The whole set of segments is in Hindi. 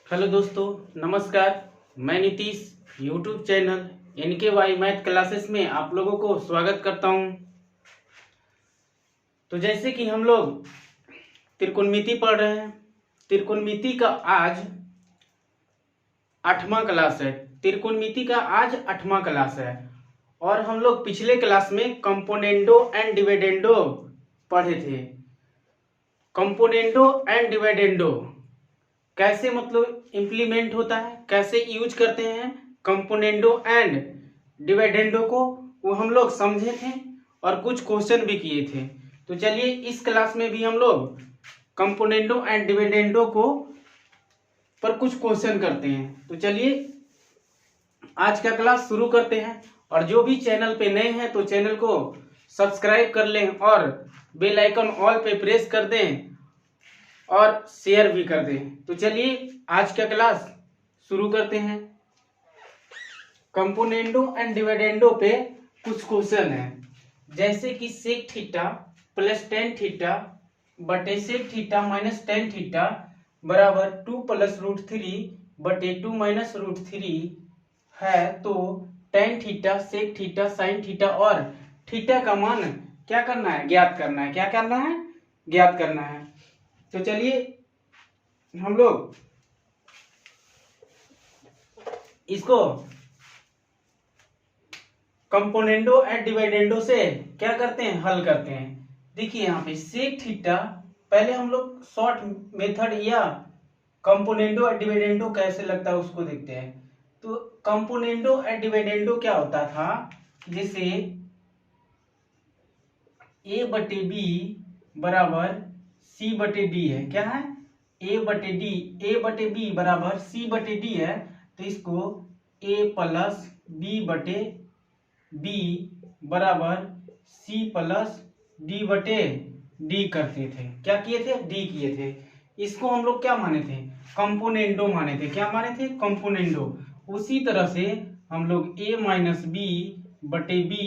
हेलो दोस्तों, नमस्कार। मैं Nitish YouTube channel NKY math classes में आप लोगों को स्वागत करता हूं। तो जैसे कि हम लोग त्रिकोणमिति पढ़ रहे हैं, त्रिकोणमिति का आज 8वां क्लास है। त्रिकोणमिति का आज 8वां क्लास है और हम लोग पिछले क्लास में कंपोनेंडो एंड डिविडेंडो पढ़े थे। कंपोनेंडो एंड डिविडेंडो कैसे मतलब इम्प्लीमेंट होता है, कैसे यूज करते हैं कंपोनेंडो एंड डिविडेंडो को, वो हम लोग समझे थे और कुछ क्वेश्चन भी किए थे। तो चलिए इस क्लास में भी हम लोग कंपोनेंडो एंड डिविडेंडो को पर कुछ क्वेश्चन करते हैं। तो चलिए आज का क्लास शुरू करते हैं। और जो भी चैनल पे नए हैं तो चैनल को सब्सक्राइब कर लें और बेल आइकन ऑल पे प्रेस कर दें और शेयर भी कर दें। तो चलिए आज का क्लास शुरू करते हैं। कंपोनेंडो एंड डिविडेंडो पे कुछ क्वेश्चन है, जैसे कि sec theta plus tan theta बटे sec theta minus tan theta बराबर 2 प्लस रूट 3 बटे 2 माइनस रूट 3 है। तो tan theta sec theta sine theta और थीटा का मान क्या करना है, ज्ञात करना है। क्या करना है, ज्ञात करना है। तो चलिए हम लोग इसको कंपोनेंडो एंड डिविडेंडो से क्या करते हैं, हल करते हैं। देखिए यहाँ पे सेक थीटा, पहले हम लोग शॉर्ट मेथड या कंपोनेंडो एंड डिविडेंडो कैसे लगता है उसको देखते हैं। तो कंपोनेंडो एंड डिविडेंडो क्या होता था, जैसे a बटे बी बराबर सी बटे डी है। क्या है, a बटे बी बराबर सी बटे डी है। तो इसको a प्लस बी बटे बी बराबर सी प्लस डी बटे डी करते थे। क्या किए थे, डी किए थे। इसको हम लोग क्या माने थे, कंपोनेंडो माने थे। क्या माने थे, कंपोनेंडो। उसी तरह से हम लोग a माइनस बी बटे बी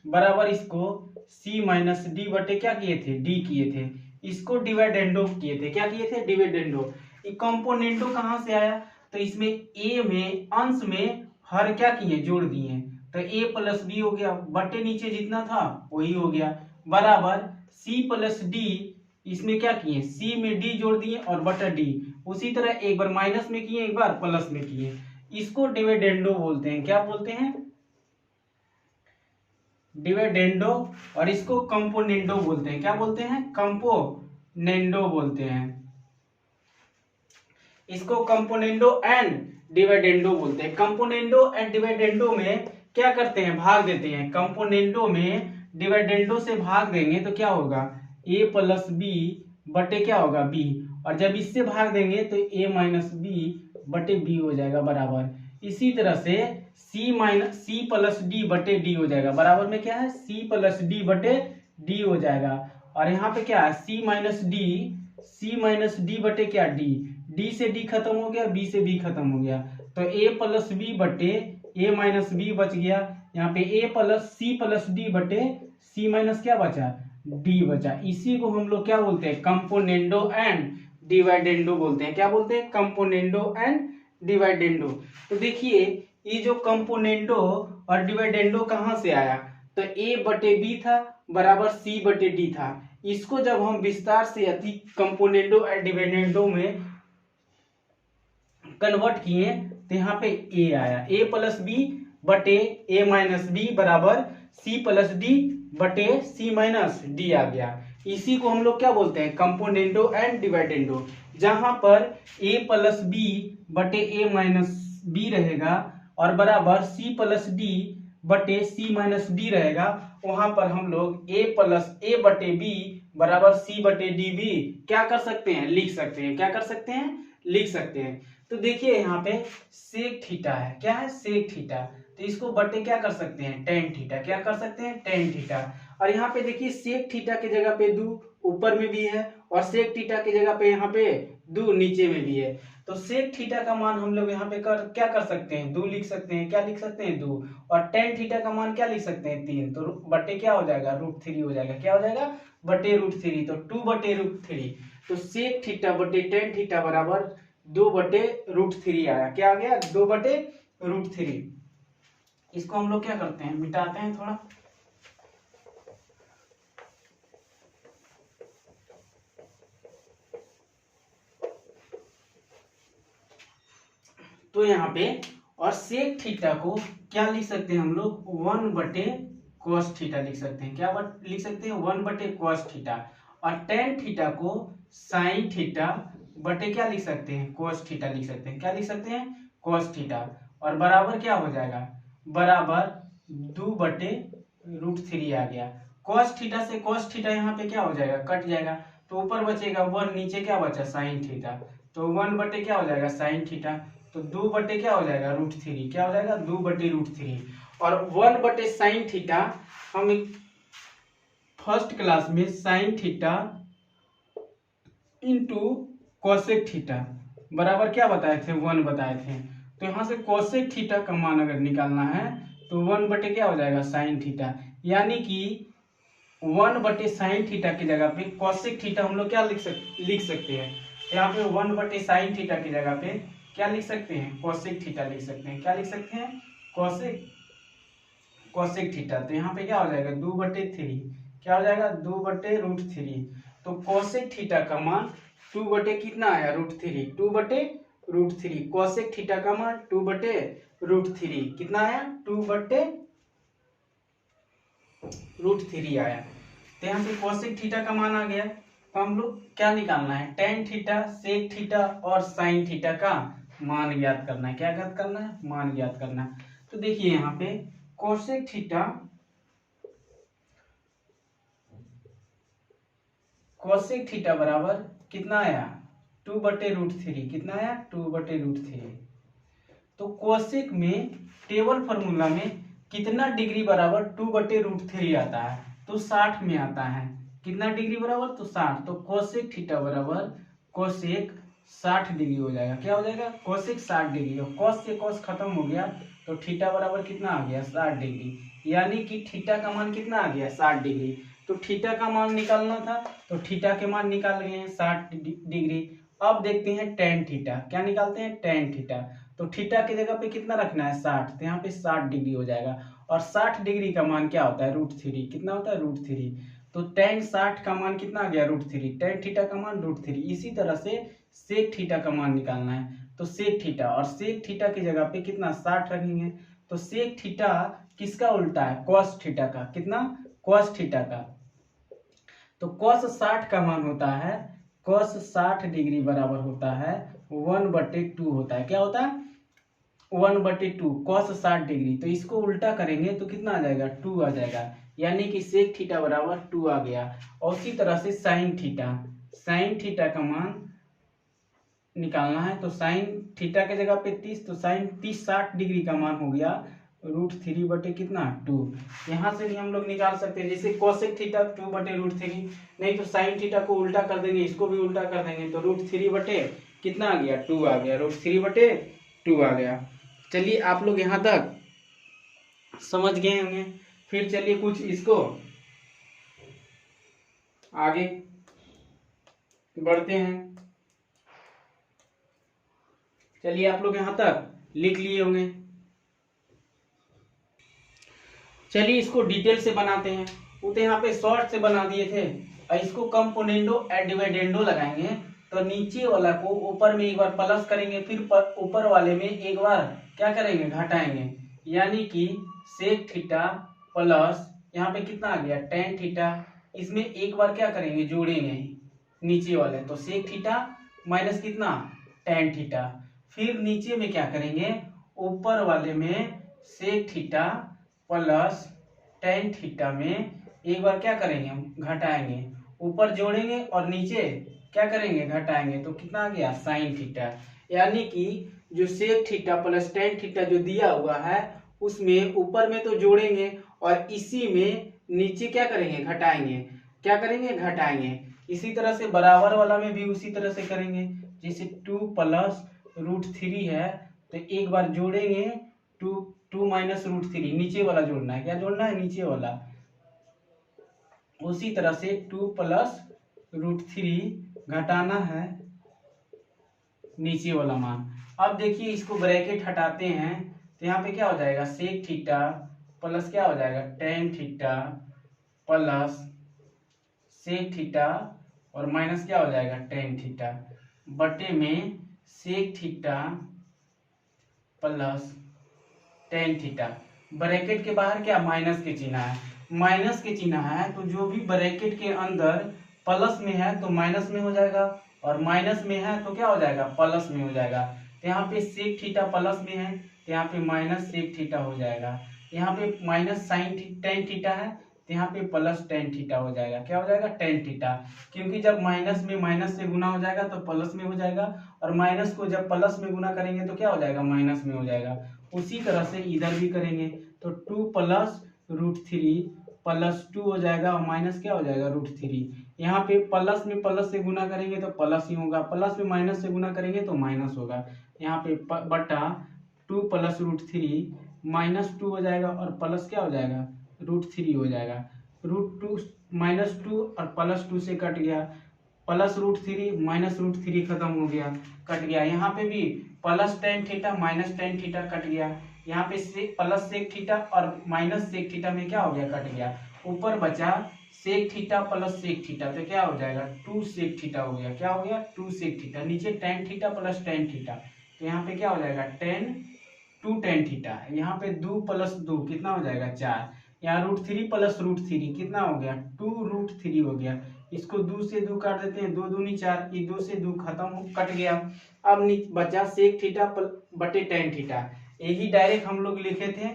बराबर इसको c माइनस डी बटे क्या किए थे, डी किए थे। इसको डिविडेंडो किए थे। क्या किए थे, डिविडेंडो। ये कंपोनेंडो कहाँ से आया, तो इसमें a में अंश में हर क्या किए, जोड़ दिए। तो a प्लस बी हो गया, बटे नीचे जितना था वही हो गया, बराबर c प्लस डी। इसमें क्या किए, c में d जोड़ दिए और बटा d। उसी तरह एक बार माइनस में किए, एक बार प्लस में किए। इसको डिविडेंडो बोलते हैं। क्या बोलते हैं, डिविडेंडो। और इसको कंपोनेंडो बोलते हैं। क्या बोलते हैं, कंपोनेंडो बोलते हैं। इसको कंपोनेंडो एंड डिविडेंडो बोलते हैं। कंपोनेंडो एंड डिविडेंडो में क्या करते हैं, भाग देते हैं। कंपोनेंडो में डिविडेंडो से भाग देंगे तो क्या होगा, a प्लस बी बटे क्या होगा, b। और जब इससे भाग देंगे तो a माइनस बी बटे b हो जाएगा, बराबर। इसी तरह से c प्लस डी बटे डी हो जाएगा, बराबर में क्या है, c प्लस डी बटे डी हो जाएगा। और यहाँ पे क्या है, c माइनस डी बटे क्या, d से d खत्म हो गया, b से b खत्म हो गया। तो a प्लस बी बटे a माइनस बी बच गया। यहाँ पे a plus C plus D बटे c माइनस क्या बचा, d बचा। इसी को हम लोग क्या बोलते हैं, कंपोनेंडो एंड डिविडेंडो बोलते हैं। क्या बोलते हैं, कंपोनेंडो एंड डिविडेंडो। तो देखिए ये जो कंपोनेंडो और डिविडेंडो कहाँ से आया, तो a बटे बी था बराबर c बटे डी था। इसको जब हम विस्तार से अधिक कंपोनेंडो और डिविडेंडो में कन्वर्ट किए तो यहाँ पे a आया, a प्लस बी बटे a माइनस बी बराबर c प्लस डी बटे c माइनस डी आ गया। इसी को हम लोग क्या बोलते हैं, कंपोनेंडो एंड डिविडेंडो। जहां पर a प्लस बी बटे a माइनस बी रहेगा और बराबर c प्लस डी बटे c माइनस डी रहेगा, वहां पर हम लोग a प्लस a बटे b बराबर c बटे डी भी क्या कर सकते हैं, लिख सकते हैं। क्या कर सकते हैं, लिख सकते हैं। तो देखिए यहाँ पे सेक थीटा है। क्या है, सेक थीटा। तो इसको बटे क्या कर सकते हैं, टेन थीटा। क्या कर सकते हैं, टेन थीटा। और यहाँ पे देखिए सेक थीटा की जगह पे 2 ऊपर में भी है और सेक थीटा की जगह पे यहाँ पे 2 नीचे में भी है, तो सेक थीटा का मान हम लोग यहाँ पे क्या कर सकते हैं, 2 लिख सकते हैं। क्या लिख सकते हैं, 2। और टेन थीटा का मान क्या लिख सकते हैं, 3। तो बटे क्या हो जाएगा, √3 हो जाएगा। क्या हो जाएगा, बटे √3। तो 2 बटे √3। तो सेक थीटा बटे टेन थीटा बराबर 2 बटे √3 आया। क्या आ गया, 2 बटे √3। इसको हम लोग क्या करते हैं, मिटाते हैं थोड़ा। तो यहाँ पे और सेक थीटा को क्या लिख सकते हैं हम लोग, 1 बटे कॉस थीटा लिख सकते हैं। क्या लिख सकते हैं, 1 बटे कॉस थीटा। और टेन थीटा को साइन थीटा बटे क्या लिख सकते हैं, कॉस थीटा लिख सकते हैं। क्या लिख सकते हैं, कॉस थीटा। और बराबर क्या हो जाएगा, बराबर 2 बटे √3 आ गया। कॉस थीटा से कॉस थीटा यहाँ पे क्या हो जाएगा, कट जाएगा। तो ऊपर बचेगा 1, नीचे क्या बचा, साइन थीटा। तो 1 बटे क्या हो जाएगा, साइन थीटा। तो 2 बटे क्या हो जाएगा, √3। क्या हो जाएगा, 2 बटे √3। और 1 बटे साइन थीटा हम फर्स्ट क्लास में sine theta into cosec theta बराबर क्या बताए थे, 1 बताए थे। तो यहाँ से कोसेक थीटा का मान अगर निकालना है तो 1 बटे क्या हो जाएगा, साइन थीटा। यानी कि 1 बटे साइन थीटा की जगह पे कोसेक थीटा हम लोग क्या लिख सकते हैं। यहाँ पे 1 बटे साइन थीटा की जगह पे क्या लिख सकते हैं, कोसेक थीटा लिख सकते हैं। क्या लिख सकते हैं, कोसेक थीटा। तो यहाँ पे क्या हो जाएगा, 2 बटे 3। क्या हो जाएगा, 2 बटे √3। तो कोसेक थीटा का मान 2 बटे कितना आया, √3। 2 बटे √3 कोसेक थीटा का मान 2 बटे √3 कितना आया, 2 बटे √3 आया। तो यहाँ पे कोसेक थीटा का मान आ गया। तो हम लोग क्या निकालना है, टेन थीटा, सेक थीटा और साइन थीटा का मान ज्ञात करना है। क्या ज्ञात करना है, मान ज्ञात करना है। तो देखिए यहाँ पे कोसेक थीटा बराबर कितना आया, 2 बटे √3। कितना आया, 2 बटे √3। तो कोसेक में टेबल फॉर्मूला में कितना डिग्री बराबर 2 बटे √3 आता है, तो 60 में आता है। कितना डिग्री बराबर, तो 60। तो कोसेक थीटा बराबर कोसेक 60 डिग्री हो जाएगा। क्या हो जाएगा, कोसेक 60 डिग्री। और कॉस से कॉस खत्म हो गया तो थीटा बराबर कितना आ गया, 60 डिग्री। यानी कि थीटा का मान कितना आ गया, 60 डिग्री। तो थीटा का मान निकालना था तो थीटा के मान निकाल गए हैं 60 डिग्री। अब देखते हैं टेन थीटा। क्या निकालते हैं, टेन थीटा। तो थीटा की जगह पे कितना रखना है, 60। तो यहाँ पे 60 डिग्री हो जाएगा। और 60 डिग्री का मान क्या होता है, √3। कितना होता है, √3। तो टेन 60 का मान कितना आ गया, √3। टेन थीटा का मान √3। इसी तरह से सेक थीटा का मान निकालना है। तो सेक थीटा और सेक थीटा की जगह पे कितना, 60 रखेंगे। तो सेक थीटा किसका उल्टा है, कॉस थीटा का। कितना, कॉस थीटा का। तो कॉस 60 का मान होता है, कॉस 60 डिग्री बराबर होता है 1 बटे 2 होता है। क्या होता है, 1 बटे 2 कॉस 60 डिग्री। तो इसको उल्टा करेंगे तो कितना आ जाएगा, 2 आ जाएगा। यानी कि सेक थीटा बराबर 2 आ गया। और उसी तरह से साइन थीटा का मान निकालना है। तो साइन थीटा के जगह पे 30, तो साइन 60 डिग्री का मान हो गया √3 बटे कितना, 2। यहाँ से भी हम लोग निकाल सकते हैं, जैसे कोसेक थीटा 2 बटे √3। नहीं तो साइन थीटा को उल्टा कर देंगे, इसको भी उल्टा कर देंगे तो √3 बटे कितना आ गया, 2 आ गया। √3 बटे 2 आ गया। चलिए आप लोग यहाँ तक समझ गए होंगे। फिर चलिए कुछ इसको आगे बढ़ते हैं। चलिए आप लोग यहाँ तक लिख लिए होंगे। चलिए इसको डिटेल से बनाते हैं। वो तो यहाँ पे शॉर्ट से बना दिए थे। और इसको कंपोनेंडो एंड डिविडेंडो लगाएंगे। तो नीचे वाला को ऊपर में एक बार प्लस करेंगे, फिर ऊपर वाले में एक बार क्या करेंगे, घटाएंगे। यानी कि सेक थीटा प्लस यहाँ पे कितना आ गया, टेन थीटा। इसमें एक बार क्या करेंगे, जोड़ेंगे नीचे वाले। तो सेक थीटा माइनस कितना, टेन थीटा। फिर नीचे में क्या करेंगे, ऊपर वाले में sec theta plus tan theta में एक बार क्या करेंगे, हम घटाएंगे। ऊपर जोड़ेंगे और नीचे क्या करेंगे, घटाएंगे। तो कितना आ गया, साइन थीटा। यानी कि जो sec theta plus tan theta जो दिया हुआ है उसमें ऊपर में तो जोड़ेंगे और इसी में नीचे क्या करेंगे, घटाएंगे। क्या करेंगे, घटाएंगे। इसी तरह से बराबर वाला में भी उसी तरह से करेंगे। जैसे 2 + √3 है तो एक बार जोड़ेंगे 2 माइनस √3, नीचे वाला जोड़ना है। क्या जोड़ना है? नीचे वाला। उसी तरह से 2 + √3 घटाना है नीचे वाला मान। अब देखिए इसको ब्रैकेट हटाते हैं तो यहाँ पे क्या हो जाएगा? सेक थीटा प्लस क्या हो जाएगा? Tan theta plus sec theta और माइनस क्या हो जाएगा? टेन थीटा बटे में sec theta plus tan theta. Bracket के बाहर क्या? माइनस के चिन्ह है। माइनस के चिन्ह है तो जो भी ब्रैकेट के अंदर प्लस में है तो माइनस में हो जाएगा, और माइनस में है तो क्या हो जाएगा? प्लस में हो जाएगा। तो यहाँ पे सेक थीटा प्लस में है तो यहाँ पे माइनस सेक थीटा हो जाएगा। यहाँ पे माइनस साइन टेन थीटा है तो यहाँ पे प्लस टेन थीटा हो जाएगा। क्या हो जाएगा? Tan theta. क्योंकि जब माइनस में माइनस से गुना हो जाएगा तो प्लस में हो जाएगा, और माइनस को जब प्लस में गुना करेंगे तो क्या हो जाएगा? माइनस में हो जाएगा। उसी तरह से इधर भी करेंगे तो 2 + √3 प्लस 2 हो जाएगा और माइनस क्या हो जाएगा? √3। यहाँ पे प्लस में प्लस से गुना करेंगे तो प्लस ही होगा, प्लस में माइनस से गुना करेंगे तो माइनस होगा। यहाँ पे बटा 2 + √3 -2 हो जाएगा और प्लस क्या हो जाएगा? √3 हो जाएगा। √2 -2 और +2 से कट गया, प्लस √3 माइनस √3 खत्म हो गया, कट गया। यहाँ पे भी plus tan theta minus tan theta cut गया। यहाँ पे प्लस सेक थीटा और माइनस सेक थीटा में क्या हो गया? कट गया। ऊपर बचा sec theta plus sec theta तो क्या हो जाएगा? 2 सेक थीटा हो गया। क्या हो गया? 2 सेक थीटा। नीचे ten theta plus tan theta तो यहाँ पे क्या हो जाएगा? 2 टेन थीटा। यहाँ पे 2 + 2 कितना हो जाएगा? 4। यहाँ √3 + √3 कितना हो गया? 2√3 हो गया। इसको 2 से 2 काट देते हैं, 2 दूनी 4, ये 2 से 2 खत्म कट गया। अब बचा सेक थीटा बटे टेन थीटा। यही डायरेक्ट हम लोग लिखे थे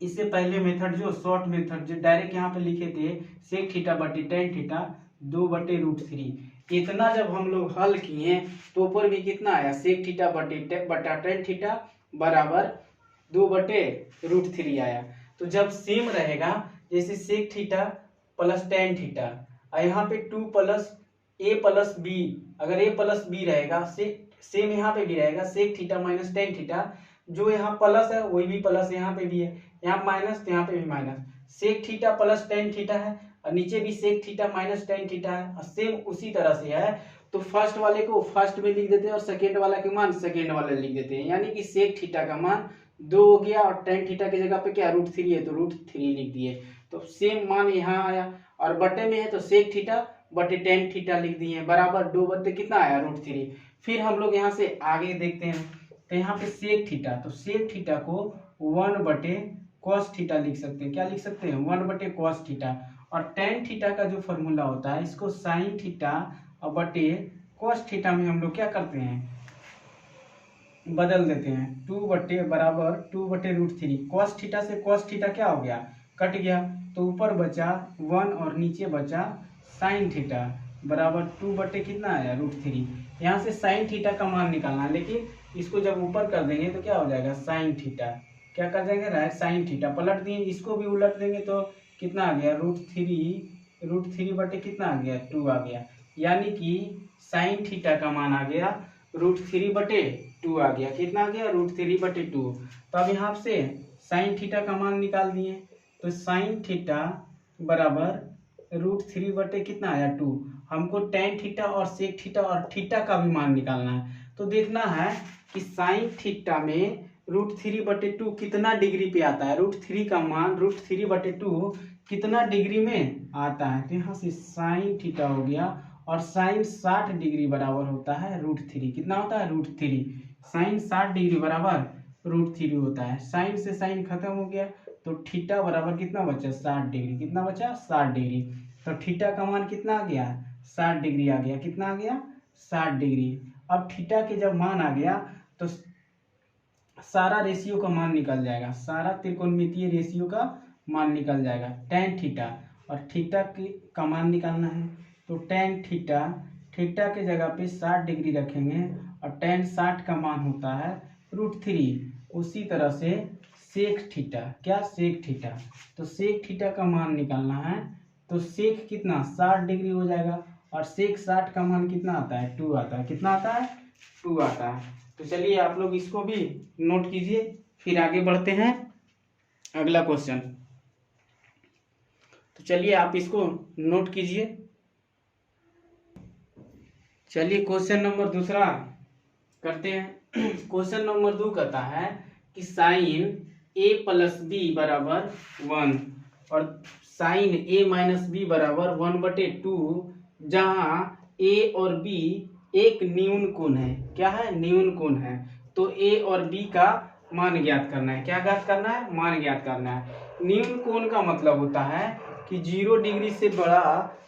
इससे पहले मेथड, जो शॉर्ट मेथड जो डायरेक्ट यहाँ पे लिखे थे सेक थीटा बटे टेन थीटा 2/√3। इतना जब हम लोग हल किए तो ऊपर भी कितना आया? सेक थीटा बटा टेन थीटा बराबर 2/√3 आया। तो जब सेम रहेगा जैसे sec theta plus tan theta और यहाँ पे 2 + a + b, अगर a + b रहेगा सेम यहाँ पे भी रहेगा sec theta minus tan theta. जो यहाँ प्लस है वही भी प्लस यहाँ पे भी है, यहाँ माइनस तो यहाँ पे भी minus. Sec theta plus tan theta है और नीचे भी sec theta minus tan theta है, और सेम उसी तरह से है। तो फर्स्ट वाले को फर्स्ट में लिख देते हैं और सेकेंड वाला के मान सेकेंड वाले लिख देते हैं। यानी कि सेक थीटा का मान 2 हो गया और टेन थीटा की जगह पे क्या √3 है तो √3 लिख दिए। तो सेम मान यहाँ आया, और बटे में है तो सेक थीटा बटे टेन थीटा लिख दिए बराबर 2 बटे कितना आया? √3। फिर हम लोग यहाँ से आगे देखते हैं तो यहाँ पे सेक थीटा, तो सेक थीटा को 1/cos थीटा लिख सकते हैं। क्या लिख सकते हैं? 1/cos theta. और टेन थीटा का जो फॉर्मूला होता है इसको साइन थीटा और बटे cos थीटा में हम लोग क्या करते हैं? बदल देते हैं। 2/√3। cos थीटा से cos थीटा क्या हो गया? कट गया। तो ऊपर बचा 1 और नीचे बचा साइन थीटा बराबर 2 बटे कितना आया? √3। यहाँ से साइन थीटा का मान निकालना है, लेकिन इसको जब ऊपर कर देंगे तो क्या हो जाएगा? Sine theta. क्या कर देंगे? राइट साइन थीटा पलट दिए, इसको भी उलट देंगे तो कितना आ गया? √3 बटे कितना आ गया? 2 आ गया। यानी कि साइन थीटा का मान आ गया √3/2 आ गया। कितना आ गया? √3/2। तो अब यहाँ से साइन थीटा का मान निकाल दिए तो साइन थीटा बराबर √3 बटे कितना आया? 2। हमको टेन थीटा और सेक थीटा और थीटा का भी मान निकालना है। तो देखना है कि साइन थीटा में √3/2 कितना डिग्री पे आता है। √3 का मान √3/2 कितना डिग्री में आता है। तो यहाँ से साइन थीटा हो गया, और साइन 60 डिग्री बराबर होता है √3। कितना होता है? √3। साइन 60 डिग्री बराबर √3 होता है। साइन से साइन खत्म हो गया तो थीटा बराबर कितना बचा? 60 डिग्री। कितना बचा? 60 डिग्री। तो थीटा का मान कितना आ गया? 60 डिग्री आ गया। कितना आ गया? 60 डिग्री। अब थीटा के जब मान आ गया तो सारा रेशियो का मान निकल जाएगा, सारा त्रिकोणमितीय रेशियो का मान निकल जाएगा। टेन थीटा और थीटा का मान निकालना है तो टेन थीटा, थीटा के जगह पे 60 डिग्री रखेंगे और टेन 60 का मान होता है √3। उसी तरह से सेक थीटा, क्या? Sec theta. तो सेक थीटा का मान निकालना है तो सेक कितना? 60 डिग्री हो जाएगा और सेक 60 का मान कितना आता है, 2 आता है। कितना आता है, 2 आता है। तो चलिए आप लोग इसको भी नोट कीजिए, फिर आगे बढ़ते हैं अगला क्वेश्चन। तो चलिए आप इसको नोट कीजिए। चलिए क्वेश्चन नंबर दूसरा करते हैं। क्वेश्चन नंबर 2 कहता है कि साइन ए प्लस बी बराबर 1 और साइन ए माइनस बी बराबर 1/2, जहाँ ए और बी एक न्यून कोण है। क्या है, न्यून कोण है। तो ए और बी का मान ज्ञात करना है। क्या ज्ञात करना है, मान ज्ञात करना है। न्यून कोण का मतलब होता है कि 0 डिग्री से बड़ा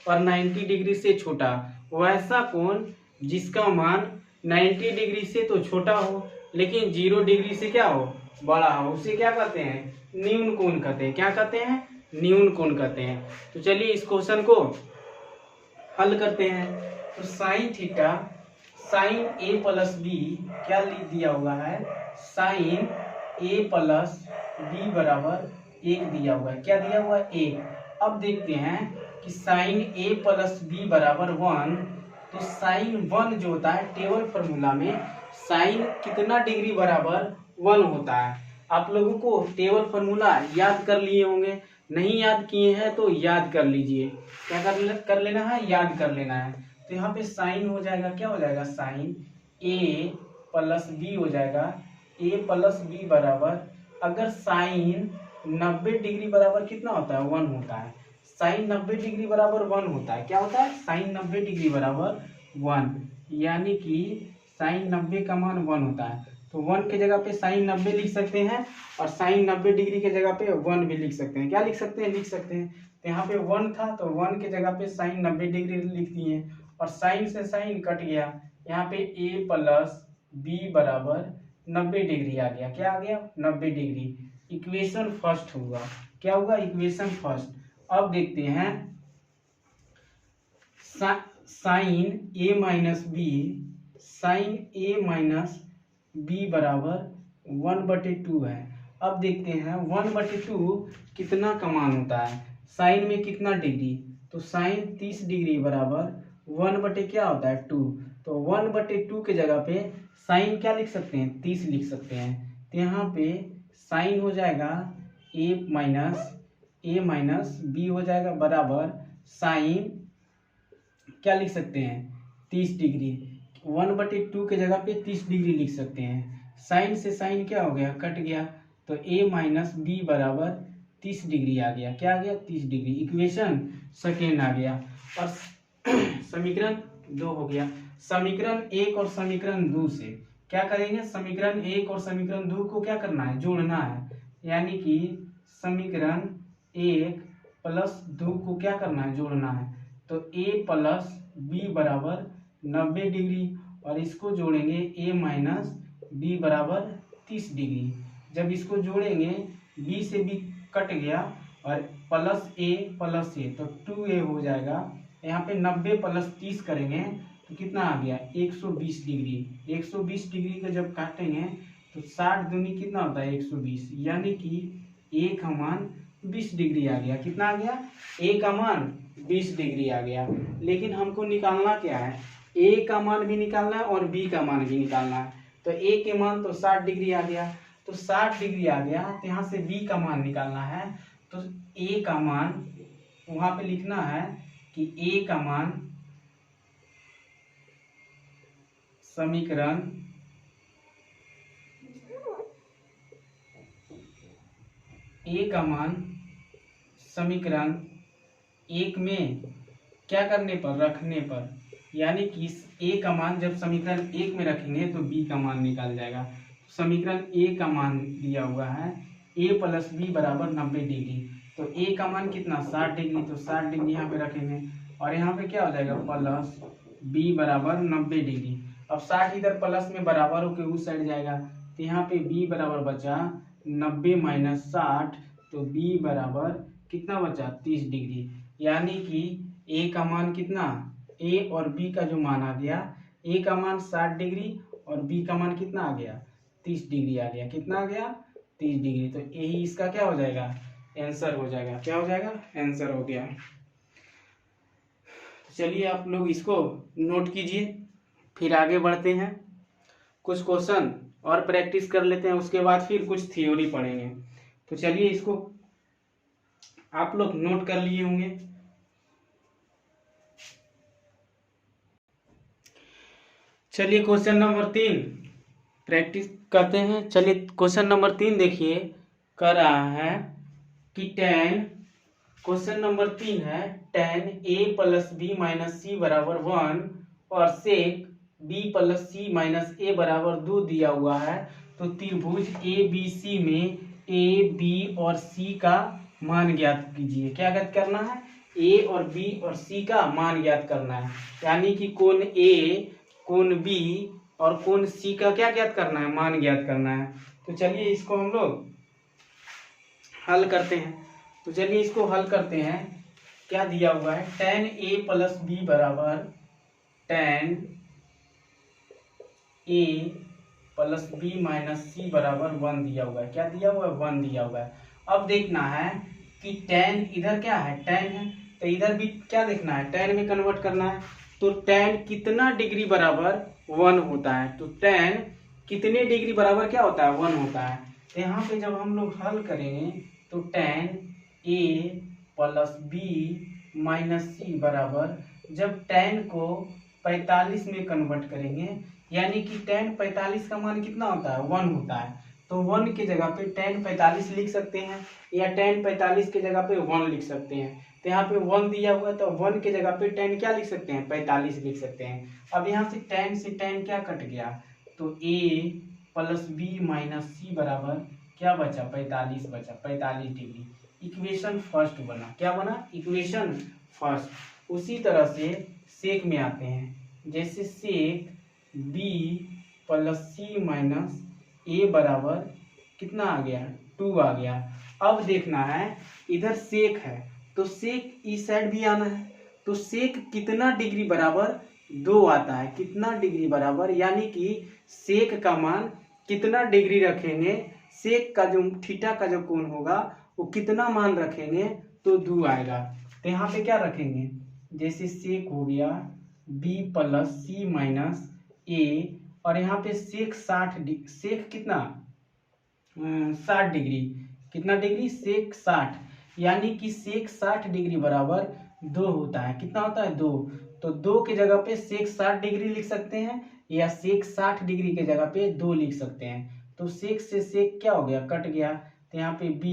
और 90 डिग्री से छोटा, वैसा कोण जिसका मान 90 डिग्री से तो छोटा हो लेकिन 0 डिग्री से क्या हो, बड़ा हो, उसे क्या कहते हैं, न्यून कोण कहते हैं। क्या कहते हैं, न्यून कोण कहते हैं। तो चलिए इस क्वेश्चन को हल करते हैं। तो साइन थीटा साइन ए प्लस बी क्या लिख दिया हुआ है, साइन ए प्लस बी बराबर 1 दिया हुआ है। क्या दिया हुआ है, 1। अब देखते हैं कि साइन ए प्लस बी बराबर 1, तो साइन 1 जो होता है टेबल फॉर्मूला में साइन कितना डिग्री बराबर 1 होता है। आप लोगों को टेबल फॉर्मूला याद कर लिए होंगे, नहीं याद किए हैं तो याद कर लीजिए। क्या कर लेना है, याद कर लेना है। तो यहाँ पे साइन हो जाएगा, क्या हो जाएगा, साइन ए प्लस बी हो जाएगा। ए प्लस बी बराबर, अगर साइन 90 डिग्री बराबर कितना होता है, 1 होता है। साइन 90 डिग्री बराबर 1 होता है। क्या होता है, साइन 90 डिग्री बराबर 1, यानी कि साइन 90 का मान 1 होता है। तो 1 के जगह पे साइन 90 लिख सकते हैं और साइन 90 डिग्री के जगह पे 1 भी लिख सकते हैं। क्या लिख सकते हैं, लिख सकते हैं। तो यहाँ पे 1 था तो 1 के जगह पे साइन 90 डिग्री लिख दिए और साइन से साइन कट गया। यहाँ पे ए प्लस बी बराबर 90 डिग्री आ गया। क्या आ गया, 90 डिग्री। इक्वेशन फर्स्ट हुआ। क्या हुआ, इक्वेशन फर्स्ट। अब देखते हैं साइन ए माइनस बी, साइन ए माइनस बी बराबर 1/2 है। अब देखते हैं 1/2 कितना का मान होता है, साइन में कितना डिग्री, तो साइन 30 डिग्री बराबर 1 क्या होता है, 2। तो 1/2 के जगह पे साइन क्या लिख सकते हैं, 30 लिख सकते हैं। तो यहाँ पे साइन हो जाएगा ए माइनस बी हो जाएगा बराबर साइन क्या लिख सकते हैं, 30 डिग्री। 1/2 के जगह पे 30 डिग्री लिख सकते हैं। साइन से साइन क्या हो गया, कट गया। तो a माइनस बी बराबर 30 डिग्री आ गया। क्या आ गया, 30 डिग्री। इक्वेशन सेकेंड आ गया। और समीकरण 2 हो गया। समीकरण 1 और समीकरण 2 से क्या करेंगे, समीकरण 1 और समीकरण 2 को क्या करना है, जोड़ना है। यानी कि समीकरण 1 प्लस 2 को क्या करना है, जोड़ना है। तो a प्लस बी बराबर 90 डिग्री और इसको जोड़ेंगे a माइनस बी बराबर 30 डिग्री। जब इसको जोड़ेंगे b से b कट गया और प्लस a तो 2a हो जाएगा। यहाँ पे 90 प्लस 30 करेंगे तो कितना आ गया, 120 डिग्री। 120 डिग्री को जब काटेंगे तो 60 दूनी कितना होता है, 120, यानी कि a का मान 20 डिग्री आ गया। कितना आ गया, a का मान 20 डिग्री आ गया। लेकिन हमको निकालना क्या है, a का मान भी निकालना है और b का मान भी निकालना है। तो a के मान तो 60 डिग्री आ गया, तो 60 डिग्री आ गया। तो यहाँ से b का मान निकालना है। तो a का मान वहाँ पे लिखना है कि a का मान समीकरण समीकरण 1 में क्या करने पर, रखने पर, यानी कि a का मान जब समीकरण 1 में रखेंगे तो b का मान निकाल जाएगा। समीकरण a का मान दिया हुआ है a प्लस बी बराबर 90 डिग्री। तो a का मान कितना, 60 डिग्री। तो 60 डिग्री यहाँ पे रखेंगे और यहाँ पे क्या हो जाएगा, प्लस b बराबर 90 डिग्री। अब 60 इधर प्लस में बराबर होकर उस साइड जाएगा। तो यहाँ पे b बराबर बचा 90 माइनस 60, तो b बराबर कितना बचा, 30 डिग्री। यानी कि a का मान कितना, a और b का जो मान आ गया, a का मान 60 डिग्री और b का मान कितना आ गया, 30 डिग्री आ गया। कितना आ गया, 30 डिग्री। तो यही इसका क्या हो जाएगा, आंसर हो जाएगा। क्या हो जाएगा, आंसर हो गया। चलिए आप लोग इसको नोट कीजिए, फिर आगे बढ़ते हैं, कुछ क्वेश्चन और प्रैक्टिस कर लेते हैं, उसके बाद फिर कुछ थ्योरी पढ़ेंगे। तो चलिए इसको आप लोग नोट कर लिए होंगे। चलिए क्वेश्चन नंबर 3 प्रैक्टिस करते हैं। चलिए क्वेश्चन नंबर 3 देखिए, कर रहा है कि क्वेश्चन नंबर 3 है tan a plus B minus C बराबर 1 और sec b plus C minus A बराबर 2 दिया हुआ है। तो त्रिभुज ए बी सी में a b और c का मान ज्ञात कीजिए। क्या ज्ञात करना है? a और b और c का मान ज्ञात करना है, यानी कि कोण a, कोण b और कोण c का क्या ज्ञात करना है? मान ज्ञात करना है। तो चलिए इसको हम लोग हल करते हैं। तो चलिए इसको हल करते हैं। क्या दिया हुआ है? tan a प्लस बी बराबर tan a plus B minus C बराबर 1 दिया हुआ है। क्या दिया हुआ है? 1 दिया हुआ है। अब देखना है कि tan इधर क्या है? tan है, तो इधर भी क्या देखना है? tan में कन्वर्ट करना है। तो tan कितना डिग्री बराबर 1 होता है? तो tan कितने डिग्री बराबर क्या होता है? 1 होता है। तो यहाँ पे जब हम लोग हल करेंगे तो tan a plus B minus C बराबर, जब tan को 45 में कन्वर्ट करेंगे, यानी कि tan 45 का मान कितना होता है? 1 होता है। तो 1 के जगह पे tan 45 लिख सकते हैं, या tan 45 के जगह पे 1 लिख सकते हैं। तो यहाँ पे 1 दिया हुआ है, तो 1 के जगह पे tan क्या लिख सकते हैं? 45 लिख सकते हैं। अब यहाँ से tan क्या कट गया? तो a plus B minus C बराबर क्या बचा? 45 बचा, 45 डिग्री। इक्वेशन फर्स्ट बना। क्या बना? Equation first. उसी तरह से सेक में आते हैं, जैसे सेक b plus C minus A बराबर कितना आ गया? 2 आ गया। अब देखना है, इधर सेक है तो सेक इस साइड भी आना है। तो सेक कितना डिग्री बराबर? 2 आता है। कितना डिग्री बराबर, यानी कि सेक का मान कितना डिग्री रखेंगे? सेक का जो थीटा का जो कोण होगा वो कितना मान रखेंगे? तो 2 आएगा। तो यहाँ पे क्या रखेंगे? जैसे सेक हो गया b प्लस सी माइनस ए, और यहाँ पे सेक 60, सेक कितना? 60 डिग्री। कितना डिग्री? सेक 60, यानी कि सेक 60 डिग्री बराबर 2 होता है। कितना होता है? 2। तो 2 के जगह पे सेक 60 डिग्री लिख सकते हैं, या सेक 60 डिग्री के जगह पे 2 लिख सकते हैं। तो सेक से सेक क्या हो गया? कट गया। तो यहाँ पे b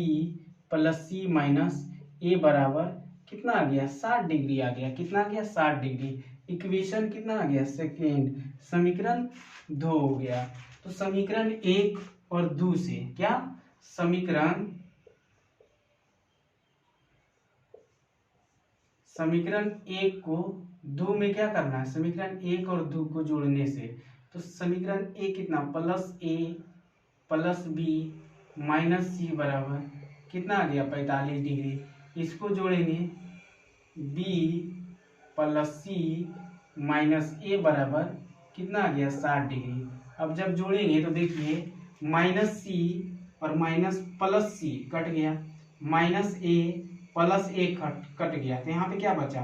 plus C minus A बराबर कितना आ गया? 60 डिग्री आ गया। कितना आ गया? 60 डिग्री। इक्वेशन कितना आ गया? सेकेंड। समीकरण 2 हो गया। तो समीकरण 1 और 2 से क्या? समीकरण 1 को 2 में क्या करना है? समीकरण 1 और 2 को जोड़ने से, तो समीकरण 1 कितना? Plus a plus B minus C बराबर कितना आ गया? 45 डिग्री। इसको जोड़ेंगे b plus C minus A बराबर कितना आ गया? 60 डिग्री। अब जब जोड़ेंगे तो देखिए माइनस सी और माइनस प्लस सी कट गया, माइनस ए प्लस ए कट गया। तो यहाँ पे क्या बचा?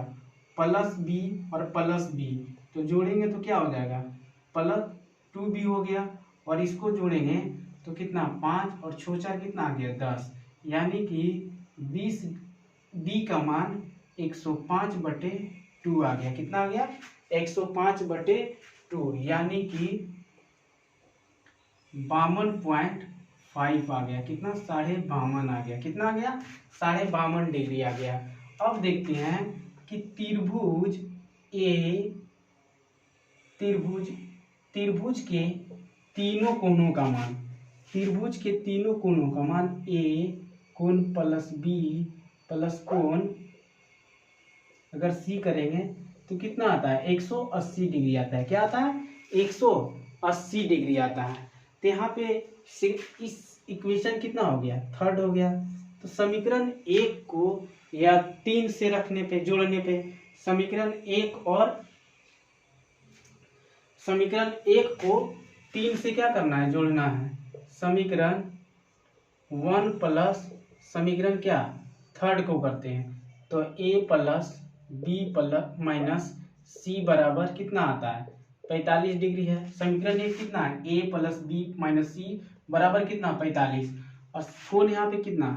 प्लस बी और प्लस बी। तो जोड़ेंगे तो क्या हो जाएगा? प्लस 2b हो गया। और इसको जोड़ेंगे तो कितना? 5 और 6 4 कितना आ गया? 10, यानी कि 20 b का मान 105/2 आ गया। कितना आ गया? 105/2, यानी कि 52.5 आ गया। कितना? 52.5 आ गया। कितना आ गया? 52.5 डिग्री आ गया। अब देखते हैं कि त्रिभुज के तीनों कोणों का मान, त्रिभुज के तीनों कोणों का मान a कोण प्लस b प्लस कोण अगर c करेंगे तो कितना आता है? 180 डिग्री आता है। क्या आता है? 180 डिग्री आता है। तो यहाँ पे इस इक्वेशन कितना हो गया? थर्ड हो गया। तो समीकरण 1 को या 3 से रखने पे, जोड़ने पे, समीकरण 1 को 3 से क्या करना है? जोड़ना है। समीकरण 1 प्लस समीकरण क्या? थर्ड को करते हैं, तो a plus B plus minus C बराबर कितना आता है 45 डिग्री है। समीकरण एक कितना है ए प्लस बी माइनस सी बराबर कितना 45। और कोण यहाँ पे कितना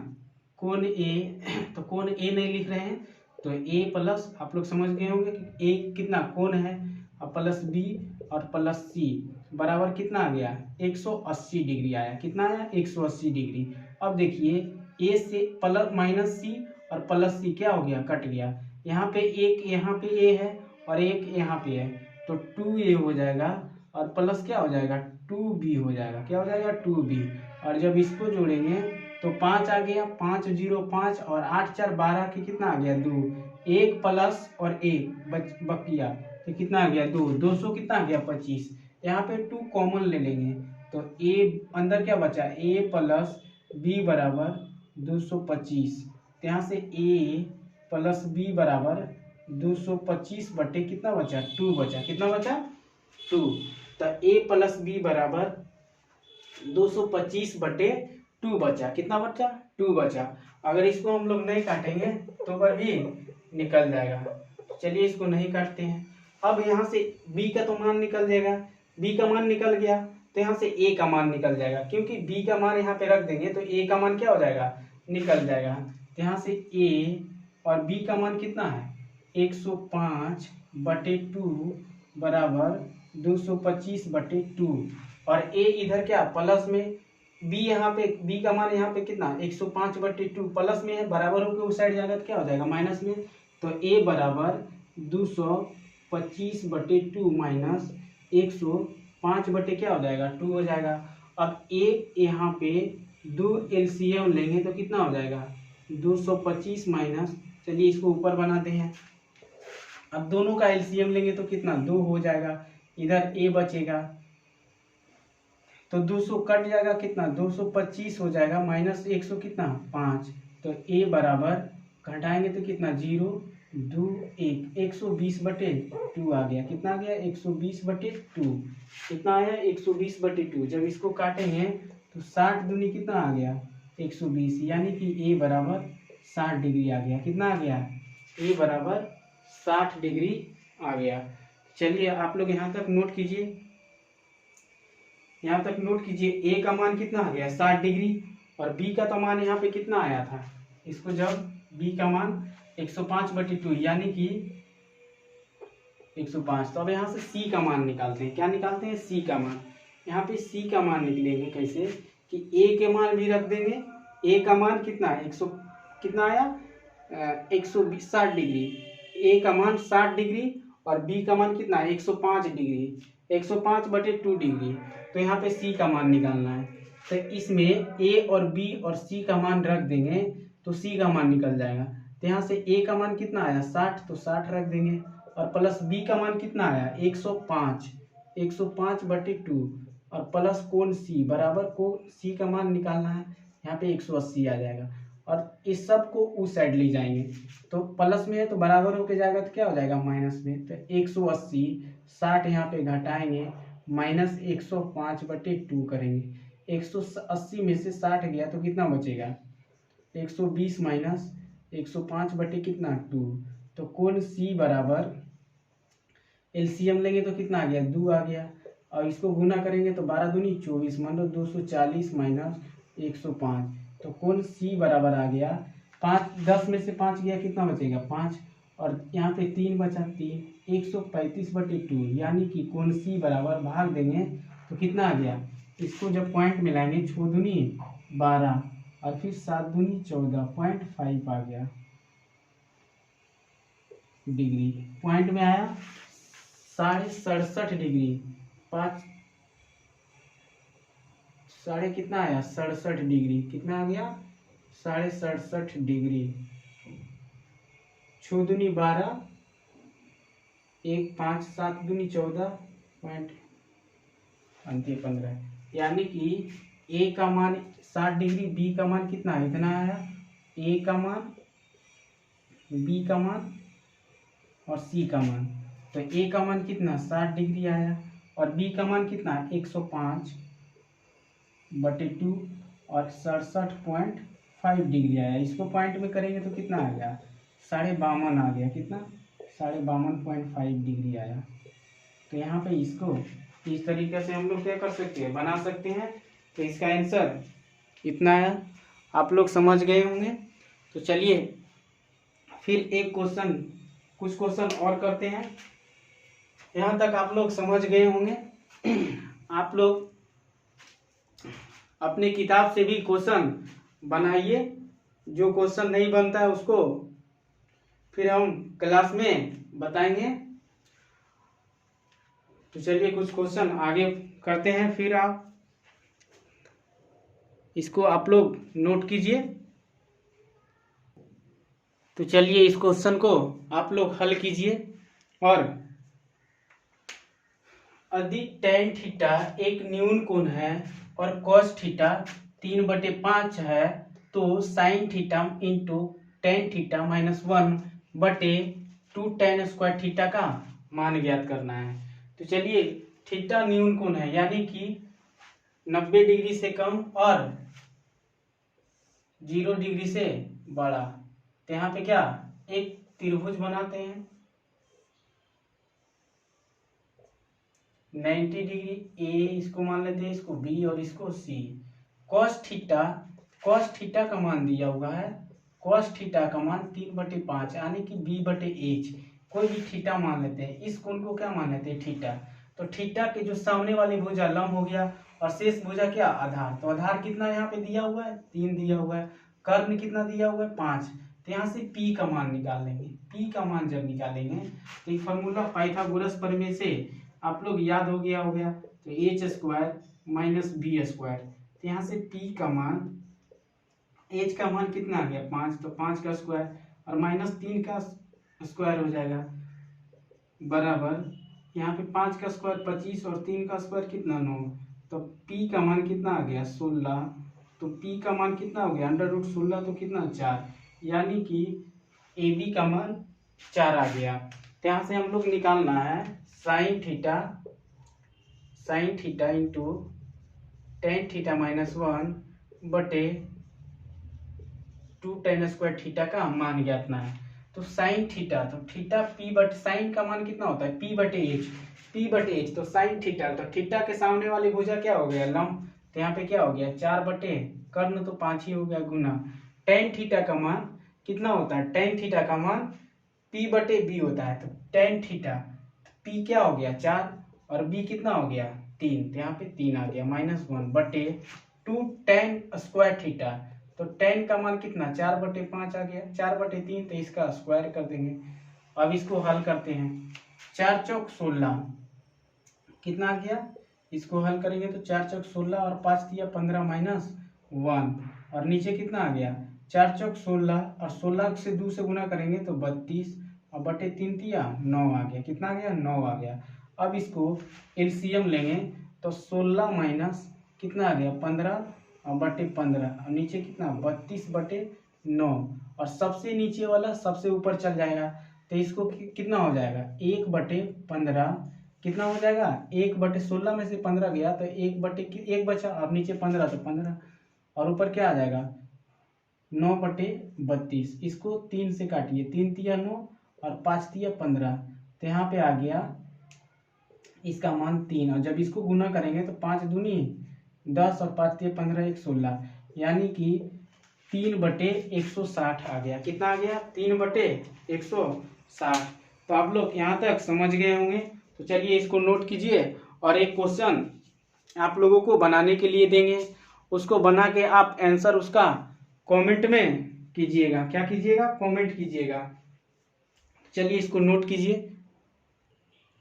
कोण ए तो कोण ए नहीं लिख रहे हैं तो ए प्लस आप लोग समझ गए होंगे कि ए कितना कोण है और प्लस बी और प्लस सी बराबर कितना आ गया 180 डिग्री आया। कितना आया 180 डिग्री। अब देखिए ए से प्लस माइनस सी और प्लस सी क्या हो गया कट गया। यहाँ पे एक यहाँ पे ए है और एक यहाँ पे है तो 2a हो जाएगा और प्लस क्या हो जाएगा 2b हो जाएगा। क्या हो जाएगा 2b। और जब इसको जोड़ेंगे तो 5 आ गया 5 0 5 और 8 4 12 के कितना आ गया 2 एक प्लस और एक बकिया तो कितना आ गया 2 200 कितना आ गया 25। यहाँ पे 2 कॉमन ले लेंगे तो a अंदर क्या बचा a प्लस b बराबर 225। यहाँ से a प्लस b बराबर 225 बटे कितना बचा 2 बचा। कितना बचा 2। तो a प्लस बी बराबर 225 बटे 2 बचा। कितना बचा 2 बचा। अगर इसको हम लोग नहीं काटेंगे तो पर भी निकल जाएगा। चलिए इसको नहीं काटते हैं। अब यहाँ से b का तो मान निकल जाएगा b का मान निकल गया तो यहाँ से a का मान निकल जाएगा क्योंकि b का मान यहाँ पे रख देंगे तो a का मान क्या हो जाएगा निकल जाएगा। तो यहाँ से a और b का मान कितना है 105 बटे 2 बराबर 225 बटे 2 और a इधर क्या प्लस में b यहाँ पे b का मान यहाँ पे कितना 105 बटे 2 प्लस में है बराबर होकर उस साइड जाएगा तो क्या हो जाएगा माइनस में। तो a बराबर 225 बटे 2 माइनस 105 बटे क्या हो जाएगा 2 हो जाएगा। अब एक यहाँ पे 2 एलसीएम लेंगे तो कितना हो जाएगा 225 माइनस चलिए इसको ऊपर बनाते हैं। अब दोनों का एलसीएम लेंगे तो कितना 2 हो जाएगा इधर a बचेगा तो 200 कट जाएगा कितना 225 हो जाएगा माइनस 100 कितना 5 तो a बराबर घटाएंगे तो कितना 0 2 1 120 बटे 2 आ गया। कितना आ गया 120 बटे 2। कितना आया 120 बटे 2। जब इसको काटेंगे तो 60 दूनी कितना आ गया 120 यानी कि a बराबर 60 डिग्री आ गया। कितना आ गया a बराबर 60 डिग्री आ गया। चलिए आप लोग यहाँ तक नोट कीजिए यहाँ तक नोट कीजिए a का मान कितना आ गया 60 डिग्री और b का तो मान यहाँ पे कितना आया था। इसको जब b का मान 105 बटे 2 यानी कि 105 तो अब यहाँ से c का मान निकालते हैं। क्या निकालते हैं c का मान। यहाँ पे c का मान निकलेंगे कैसे कि a के मान भी रख देंगे। a का मान कितना है 100 कितना आया 120 60 डिग्री a का मान 60 डिग्री और b का मान कितना है 105 डिग्री 105 बटे 2 डिग्री। तो यहाँ पे c का मान निकालना है तो इसमें a और b और c का मान रख देंगे तो c का मान निकल जाएगा। तो यहाँ से a का मान कितना आया 60 तो 60 रख देंगे और प्लस b का मान कितना आया 105 बटे 2 और प्लस कोण c बराबर को c का मान निकालना है यहाँ पे 180 आ जाएगा और इस सब को उस साइड ले जाएंगे तो प्लस में है तो बराबर होके जाएगा तो क्या हो जाएगा माइनस में। तो 180 60 यहाँ पे घटाएंगे माइनस 105 बटे 2 करेंगे 180 में से 60 गया तो कितना बचेगा 120 माइनस 105 बटे कितना 2 तो कोण C बराबर एलसीएम लेंगे तो कितना आ गया 2 आ गया और इसको गुना करेंगे तो 12 दूनी 24 मान लो 240 माइनस 105 तो कोण C बराबर आ गया 5 10 में से 5 गया कितना बचेगा 5 और यहाँ पे 3 बचा 3 135 बटे 2 यानी कि कोण C बराबर भाग देंगे तो कितना आ गया। इसको जब पॉइंट मिलाएंगे 6 दूनी 12 और फिर 7 दूनी 14.5 आ गया डिग्री। पॉइंट में आया 67.5 डिग्री 5 साढ़े कितना आया 67 डिग्री कितना आ गया 67.5 डिग्री 6 दूनी 12 1 5 7 दूनी 14 पॉइंट 15 यानी कि a का मान 60 डिग्री b का मान कितना है इतना आया a का मान b का मान और c का मान। तो a का मान कितना 60 डिग्री आया और b का मान कितना 105 बटे 2 और 67.5 डिग्री आया। इसको पॉइंट में करेंगे तो कितना आ गया 52.5 आ गया। कितना 52.5 डिग्री आया। तो यहाँ पे इसको इस तरीके से हम लोग क्या कर सकते हैं, बना सकते हैं। तो इसका आंसर इतना है, आप लोग समझ गए होंगे। तो चलिए फिर एक क्वेश्चन, कुछ क्वेश्चन और करते हैं। यहाँ तक आप लोग समझ गए होंगे। आप लोग अपने किताब से भी क्वेश्चन बनाइए, जो क्वेश्चन नहीं बनता है उसको फिर हम क्लास में बताएंगे। तो चलिए कुछ क्वेश्चन आगे करते हैं, फिर आप इसको आप लोग नोट कीजिए। तो चलिए इस क्वेश्चन को आप लोग हल कीजिए। और यदि tan थीटा एक न्यून कोण है और cos थीटा 3/5 है, तो sin theta into tan theta -1/2 tan square theta का मान ज्ञात करना है। तो चलिए थीटा न्यून कोण है यानी कि 90 डिग्री से कम और 0 डिग्री से बड़ा। तो यहाँ पे क्या एक त्रिभुज बनाते हैं 90 डिग्री, ए इसको मान लेते हैं, इसको बी और इसको सी। cos थीटा का मान दिया हुआ है, cos थीटा का मान 3/5 यानी कि b/h, कोई भी थीटा मान लेते हैं। इस कोण को क्या मान लेते हैं, थीटा। तो थीटा के जो सामने वाली भुजा लंब हो गया और शेष भुजा क्या आधार। तो आधार कितना यहाँ पे दिया हुआ है, 3 दिया हुआ है। कर्ण कितना दिया हुआ है, 5। तो यहाँ से p का मान निकाल लेंगे। p का मान जब निकालेंगे तो एक फॉर्मूला पाइथागोरस प्रमेय से आप लोग याद हो गया होगा। तो h² - b²। तो यहाँ से p का मान, h का मान कितना आ गया 5, तो 5 का स्क्वायर और -3 का स्क्वायर हो जाएगा बराबर, यहाँ पे 5 का स्क्वायर 25 और 3 का स्क्वायर कितना 9। तो p का मान कितना आ गया 16। तो p का मान कितना हो गया √16, तो कितना 4, यानी कि ab का मान 4 आ गया। तो यहाँ से हम लोग निकालना है sin theta into tan theta -1/2 tan square theta का मान ज्ञातना है। तो sin थीटा, तो थीटा sin का मान कितना होता है p/h, तो sin थीटा, तो थीटा के सामने वाली भुजा क्या हो गया लंब। तो यहाँ पे क्या हो गया 4/कर्ण, तो 5 ही हो गया गुना। tan थीटा का मान कितना होता है, tan थीटा का मान p/b होता है। तो tan थीटा p क्या हो गया 4 और b कितना हो गया 3, तो यहाँ पे 3 आ गया -1/2 tan स्क्वायर थीटा। तो tan का मान कितना 4/5 आ गया, 4/3, तो इसका स्क्वायर कर देंगे। अब इसको हल करते हैं। 4 चौक 16 कितना आ गया, इसको हल करेंगे तो 4 चौक 16 और 5 दिया 15 -1 और नीचे कितना आ गया 4 चौक 16 और 16 से 2 से गुना करेंगे तो 32 और बटे 3 दिया 9 आ गया। कितना आ गया 9 आ गया। अब इसको एलसीएम लेंगे तो 16 माइनस कितना आ गया 15 और बटे 15 और नीचे कितना 32/9 और सबसे नीचे वाला सबसे ऊपर चल जाएगा। तो इसको कितना हो जाएगा 1/15, कितना हो जाएगा 1/16 में से 15 गया तो 1 बचा और नीचे 15 तो 15 और ऊपर क्या आ जाएगा 9/32। इसको 3 से काटिए, 3 तिया 9 और 5 तिया 15, तो यहाँ पे आ गया इसका मान 3 और जब इसको गुना करेंगे तो 5 दूनी 10 और 5 तिया 15 1 16, यानी कि 3/160 आ गया। कितना आ गया 3/160। तो आप लोग यहाँ तक समझ गए होंगे। तो चलिए इसको नोट कीजिए और एक क्वेश्चन आप लोगों को बनाने के लिए देंगे, उसको बना के आप आंसर उसका कमेंट में कीजिएगा। क्या कीजिएगा, कमेंट कीजिएगा। चलिए इसको नोट कीजिए।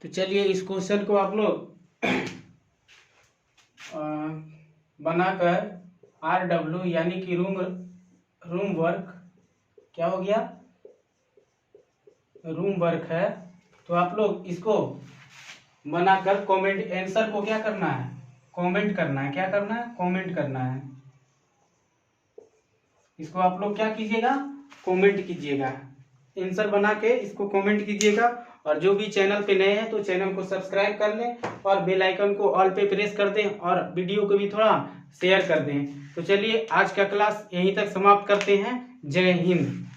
तो चलिए इस क्वेश्चन को आप लोग बनाकर RW यानी कि रूम वर्क, क्या हो गया रूम वर्क है, तो आप लोग इसको बनाकर कमेंट आंसर को क्या करना है कमेंट करना है। क्या करना है कमेंट करना है। इसको आप लोग क्या कीजिएगा कमेंट कीजिएगा, आंसर बना के इसको कमेंट कीजिएगा। और जो भी चैनल पे नए हैं तो चैनल को सब्सक्राइब कर लें और बेल आइकन को ऑल पे प्रेस कर दें और वीडियो को भी थोड़ा शेयर कर दें। तो चलिए आज का क्लास यहीं तक समाप्त करते हैं। जय हिंद।